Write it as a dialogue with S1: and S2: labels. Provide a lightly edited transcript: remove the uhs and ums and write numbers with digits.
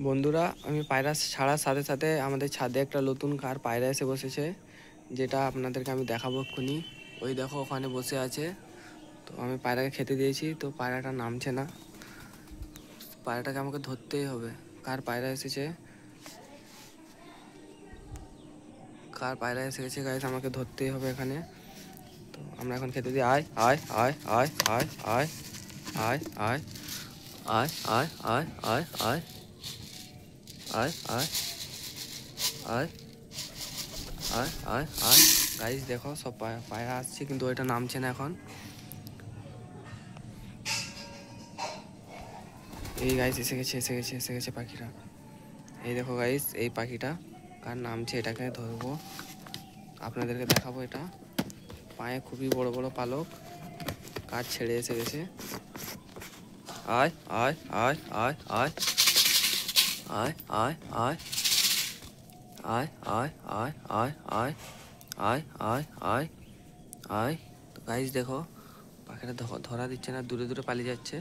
S1: বন্ধুরা, আমি পায়রা ছাড়ার সাথে সাথে আমাদের ছাদে একটা নতুন কার পায়রা এসে বসেছে, যেটা আপনাদেরকে আমি দেখাবো এক্ষুনি। ওই দেখো ওখানে বসে আছে। তো আমি পায়রাকে খেতে দিয়েছি, তো পায়রাটা নামছে না। পায়রাটাকে আমাকে ধরতেই হবে। কার পায়রা এসেছে, কার পায়রা এসে গেছে গাইস, আমাকে ধরতেই হবে এখানে। তো আমরা এখন খেতে দিই। আয় আয় আয় আয় আয় আয় আয় আয় আয় আয় আয় আয় আয় আয় আয় আয় আয় আয় আয় গাইস, দেখো সব পায়রা আসছে, কিন্তু ওইটা নামছে না এখন। এই গাইস এসে গেছে এসে গেছে এসে গেছে পাখিরা। এই দেখো গাইস, এই পাখিটা কার নামছে, এটাকে ধরবো, আপনাদেরকে দেখাবো। এটা পায়ে খুবই বড় বড় পালক, কার ছেড়ে এসে গেছে। আয় আয় আয় আয় আয় আয় আয় আয় আয় আয় আয় আয় আয় আয় আয় আয় আয়। তো গাইস দেখো, পাখিটা ধরা দিচ্ছে না, দূরে দূরে পালিয়ে যাচ্ছে।